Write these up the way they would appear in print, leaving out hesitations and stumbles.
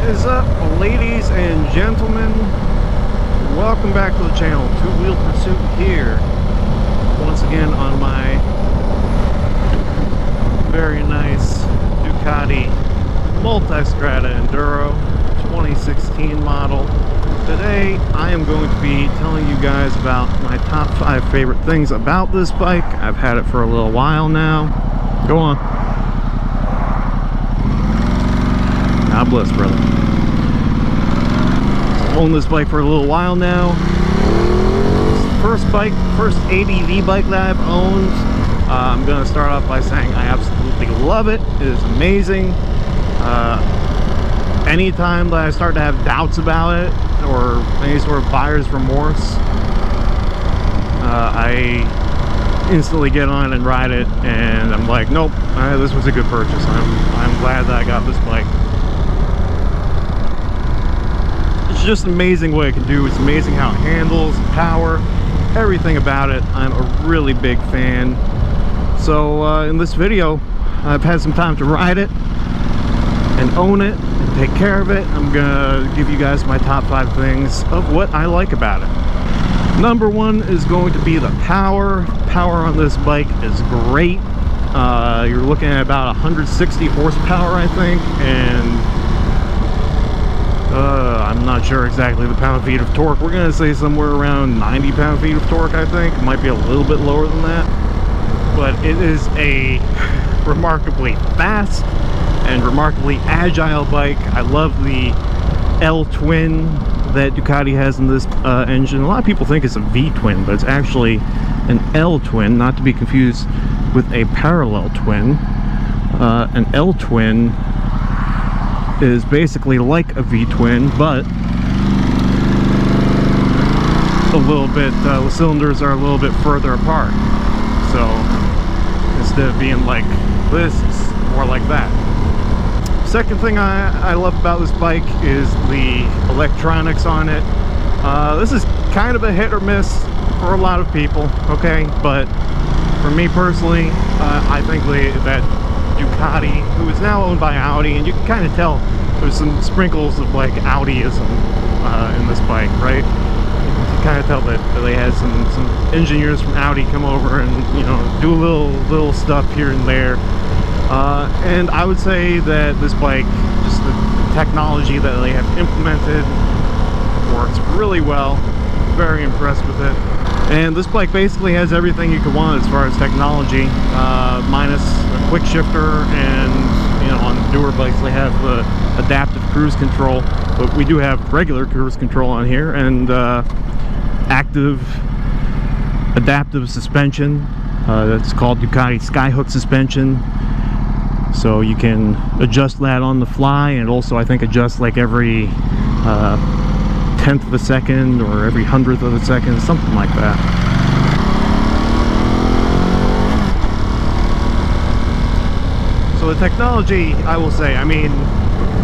is up, ladies and gentlemen? Welcome back to the channel. Two Wheel Pursuit here once again on my very nice Ducati Multistrada Enduro 2016 model. Today I am going to be telling you guys about my top 5 favorite things about this bike. I've had it for a little while now. Go on. God bless, brother. I've owned this bike for a little while now. It's the first ADV bike that I've owned. I'm going to start off by saying I absolutely love it. It is amazing. Anytime that I start to have doubts about it or any sort of buyer's remorse, I instantly get on and ride it, and I'm like, nope, this was a good purchase. I'm glad that I got this bike. It's just an amazing what it can do. It's amazing how it handles, power, everything about it. I'm a really big fan. So in this video, I've had some time to ride it and own it and take care of it. I'm gonna give you guys my top 5 things of what I like about it. Number 1 is going to be the power. Power on this bike is great. You're looking at about 160 horsepower, I think, and I'm not sure exactly the pound-feet of torque. We're gonna say somewhere around 90 pound-feet of torque, I think. It might be a little bit lower than that, but it is a remarkably fast and remarkably agile bike. I love the L-twin that Ducati has in this engine. A lot of people think it's a V-twin, but it's actually an L-twin, not to be confused with a parallel twin. An L-twin is basically like a V-twin, but a little bit, the cylinders are a little bit further apart. So instead of being like this, it's more like that. Second thing I love about this bike is the electronics on it. This is kind of a hit or miss for a lot of people, okay? But for me personally, I think that Ducati, who is now owned by Audi, and you can kind of tell there's some sprinkles of like Audiism in this bike, right? You can kind of tell that they had some engineers from Audi come over and, you know, do a little stuff here and there. And I would say that this bike, just the technology that they have implemented, works really well. Very impressed with it. And this bike basically has everything you could want as far as technology, minus a quick shifter, and, you know, on newer bikes they have adaptive cruise control, but we do have regular cruise control on here, and adaptive suspension. That's called Ducati Skyhook suspension. So you can adjust that on the fly, and also I think adjust like every 10th of a second or every 100th of a second, something like that. So the technology, I will say, I mean,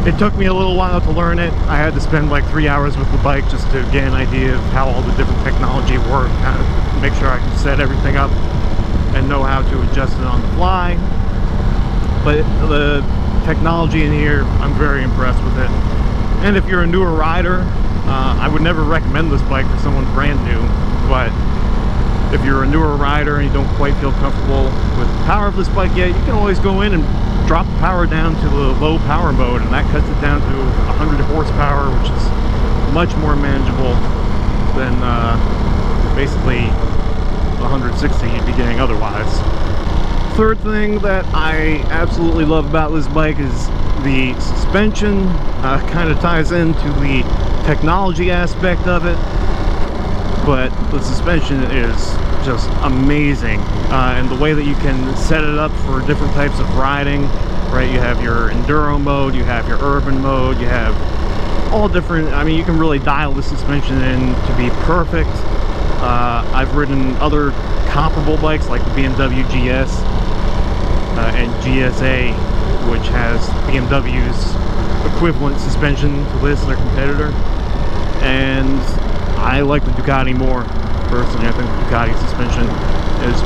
it took me a little while to learn it. I had to spend like 3 hours with the bike just to get an idea of how all the different technology worked, kind of make sure I could set everything up and know how to adjust it on the fly. But the technology in here, I'm very impressed with it. And if you're a newer rider, I would never recommend this bike for someone brand new, but if you're a newer rider and you don't quite feel comfortable with the power of this bike yet, you can always go in and drop the power down to the low power mode, and that cuts it down to 100 horsepower, which is much more manageable than basically 160 you'd be getting otherwise. Third thing that I absolutely love about this bike is the suspension. Kind of ties into the technology aspect of it, but the suspension is just amazing, and the way that you can set it up for different types of riding, right? You have your enduro mode, you have your urban mode, you have all different, I mean, you can really dial the suspension in to be perfect. I've ridden other comparable bikes like the BMW GS and GSA, which has BMW's equivalent suspension to this, their competitor, and I like the Ducati more personally. I think the Ducati suspension is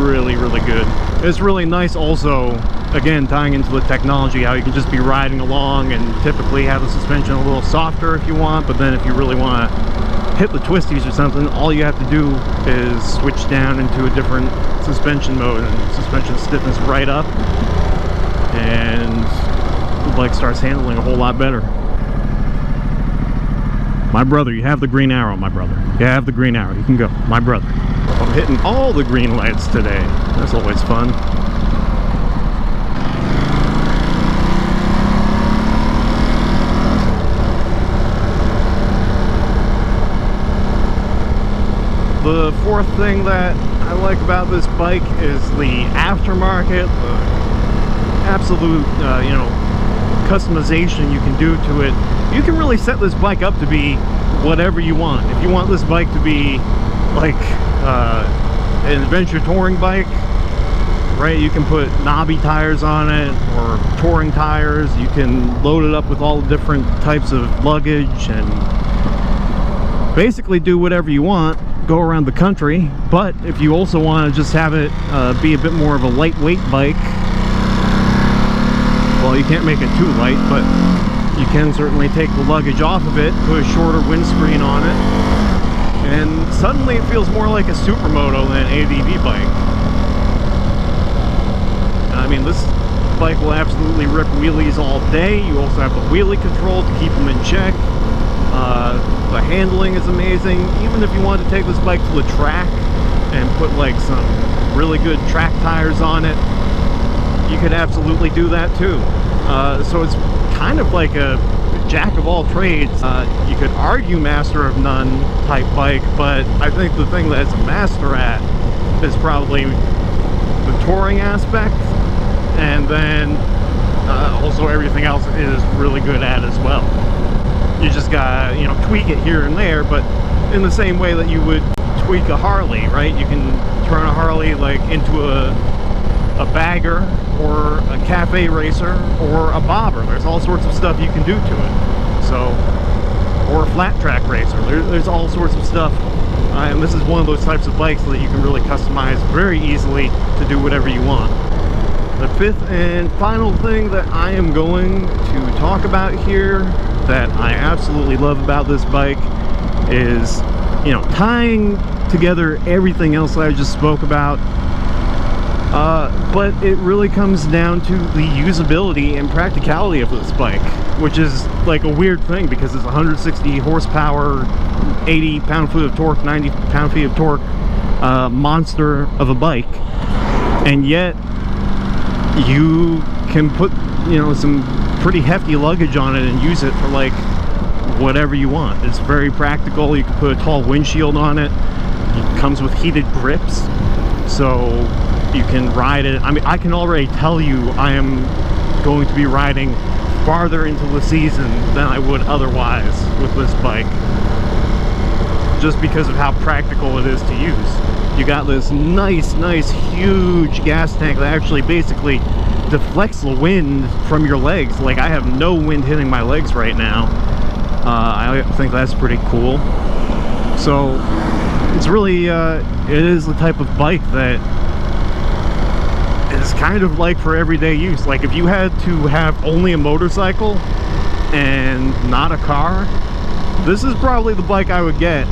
really good. It's really nice also again, tying into the technology, how you can just be riding along and typically have the suspension a little softer if you want, but then if you really want to hit the twisties or something, all you have to do is switch down into a different suspension mode, and suspension stiffens right up, and the bike starts handling a whole lot better. My brother, you have the green arrow, my brother. You have the green arrow. You can go, my brother. I'm hitting all the green lights today. That's always fun. The fourth thing that I like about this bike is the aftermarket, the absolute, you know, customization you can do to it. You can really set this bike up to be whatever you want. If you want this bike to be like an adventure touring bike, right, you can put knobby tires on it or touring tires. You can load it up with all the different types of luggage and basically do whatever you want, go around the country. But if you also want to just have it be a bit more of a lightweight bike, well, you can't make it too light, but you can certainly take the luggage off of it, put a shorter windscreen on it, and suddenly it feels more like a supermoto than an ADV bike. I mean, this bike will absolutely rip wheelies all day. You also have the wheelie control to keep them in check. The handling is amazing. Even if you want to take this bike to the track and put like some really good track tires on it, you could absolutely do that too. So it's kind of like a jack of all trades. You could argue master of none type bike, but I think the thing that it's a master at is probably the touring aspect, and then also everything else it is really good at as well. You just gotta, you know, tweak it here and there, but in the same way that you would tweak a Harley, right? You can turn a Harley like into a bagger or a cafe racer or a bobber. There's all sorts of stuff you can do to it. So, or a flat track racer. There's all sorts of stuff. And this is one of those types of bikes that you can really customize very easily to do whatever you want. The fifth and final thing that I am going to talk about here that I absolutely love about this bike is, you know, tying together everything else that I just spoke about. But it really comes down to the usability and practicality of this bike, which is like a weird thing because it's 160 horsepower, 80 pound-feet of torque, 90 pound-feet of torque monster of a bike, and yet you can put, you know, some pretty hefty luggage on it and use it for like whatever you want. It's very practical. You can put a tall windshield on it. It comes with heated grips, so you can ride it. I mean, I can already tell you I am going to be riding farther into the season than I would otherwise with this bike, just because of how practical it is to use. You got this nice huge gas tank that actually basically deflects the wind from your legs. Like, I have no wind hitting my legs right now. I think that's pretty cool. So it's really it is the type of bike that is kind of like for everyday use. Like, if you had to have only a motorcycle and not a car, this is probably the bike I would get.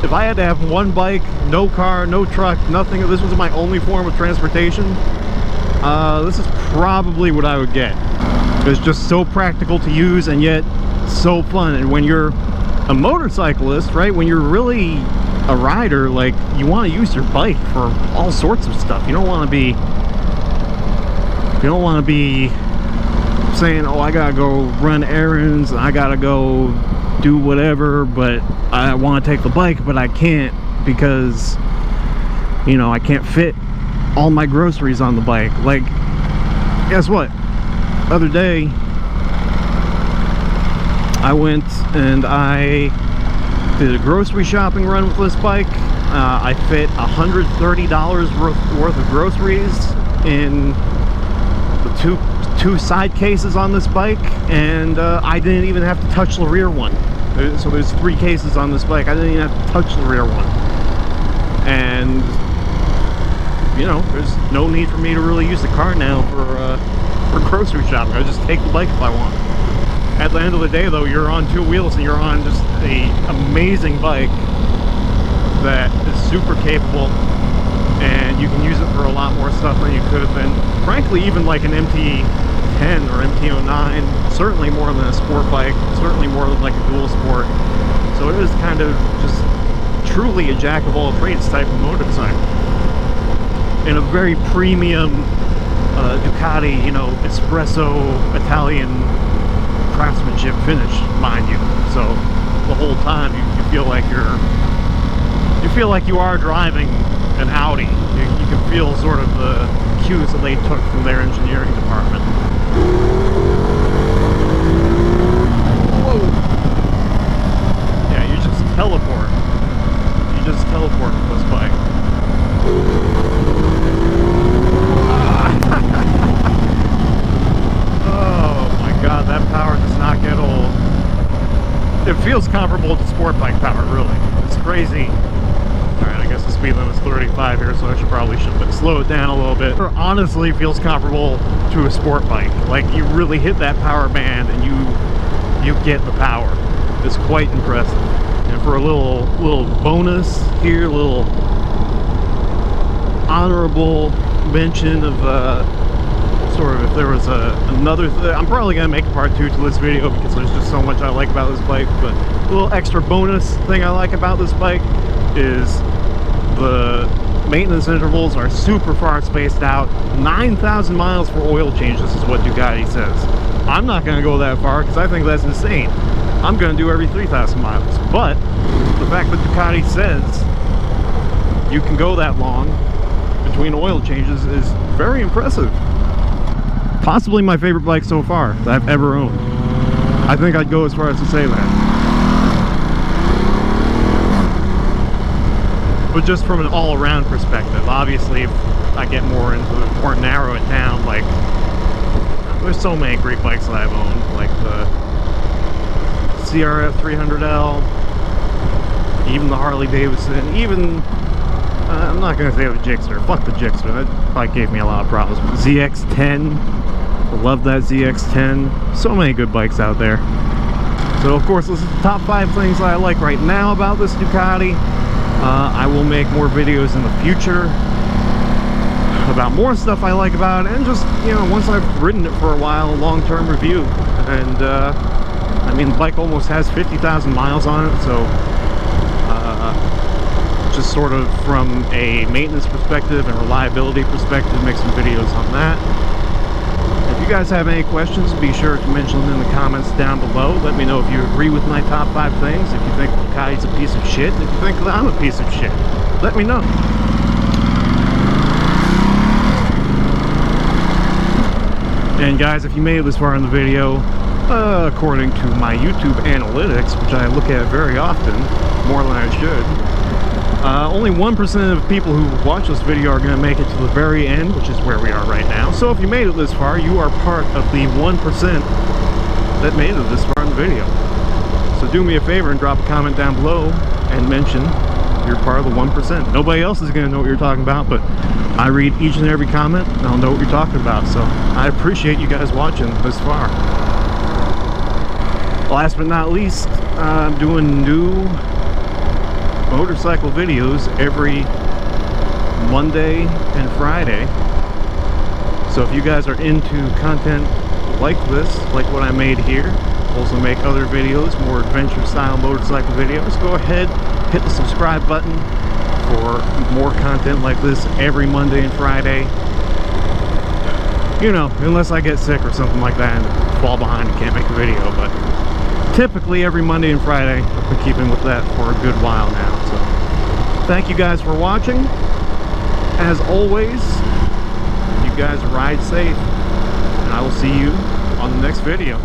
If I had to have one bike, no car, no truck, nothing, if this was my only form of transportation, this is probably what I would get. It's just so practical to use and yet so fun. And when you're a motorcyclist, right, when you're really a rider, like, you want to use your bike for all sorts of stuff. You don't want to be saying, oh, I gotta go run errands, I gotta go do whatever, but I want to take the bike, but I can't because, you know, I can't fit all my groceries on the bike. Like, guess what? The other day I went and I did a grocery shopping run with this bike. I fit $130 worth of groceries in the two side cases on this bike, and I didn't even have to touch the rear one. So there's 3 cases on this bike. I didn't even have to touch the rear one. And, you know, there's no need for me to really use the car now for grocery shopping. I just take the bike if I want. At the end of the day though, you're on two wheels and you're on just a amazing bike that is super capable, and you can use it for a lot more stuff than you could have been. Frankly, even like an MT-10 or MT-09, certainly more than a sport bike, certainly more than like a dual sport. So it is kind of just truly a jack of all trades type of motorcycle. In a very premium Ducati, you know, espresso Italian craftsmanship finish, mind you. So the whole time you feel like you are driving an Audi. You can feel sort of the cues that they took from their engineering department. Whoa! Yeah, you just teleport. You just teleport with this bike. Oh my god, that power does not get old. It feels comparable to sport bike power, really. It's crazy. Alright, I guess the speed limit is 35 here, so I probably should slow it down a little bit. It honestly feels comparable to a sport bike. Like, you really hit that power band and you get the power. It's quite impressive. And for a little bonus here, a little honorable mention of sort of, if there was another I'm probably gonna make a part 2 to this video because there's just so much I like about this bike, but a little extra bonus thing I like about this bike is the maintenance intervals are super far spaced out. 9,000 miles for oil changes is what Ducati says. I'm not gonna go that far because I think that's insane. I'm gonna do every 3,000 miles, but the fact that Ducati says you can go that long between oil changes is very impressive. Possibly my favorite bike so far that I've ever owned. I think I'd go as far as to say that. But just from an all-around perspective, obviously if I get more narrow it down, like, there's so many great bikes that I've owned, like the CRF 300L, even the Harley Davidson, even I'm not gonna say the Gixxer. Fuck the Gixxer. That bike gave me a lot of problems. But ZX10, I love that ZX10. So many good bikes out there. So of course, this is the top 5 things that I like right now about this Ducati. I will make more videos in the future about more stuff I like about it, and just, you know, once I've ridden it for a while, a long-term review. And I mean, the bike almost has 50,000 miles on it, so just sort of from a maintenance perspective and reliability perspective, make some videos on that. If you guys have any questions, be sure to mention them in the comments down below. Let me know if you agree with my top 5 things, if you think Ducati's a piece of shit, and if you think that I'm a piece of shit. Let me know. And guys, if you made it this far in the video, according to my YouTube analytics, which I look at very often, more than I should, only 1% of people who watch this video are going to make it to the very end, which is where we are right now. So if you made it this far, you are part of the 1% that made it this far in the video. So do me a favor and drop a comment down below and mention you're part of the 1%. Nobody else is going to know what you're talking about, but I read each and every comment and I'll know what you're talking about. So I appreciate you guys watching this far. Last but not least, I'm doing new motorcycle videos every Monday and Friday. So if you guys are into content like this, like what I made here, also make other videos, more adventure style motorcycle videos, go ahead, hit the subscribe button for more content like this every Monday and Friday. You know, unless I get sick or something like that and fall behind and can't make a video, but typically every Monday and Friday. I've been keeping with that for a good while now. So thank you guys for watching. As always, you guys ride safe, and I will see you on the next video.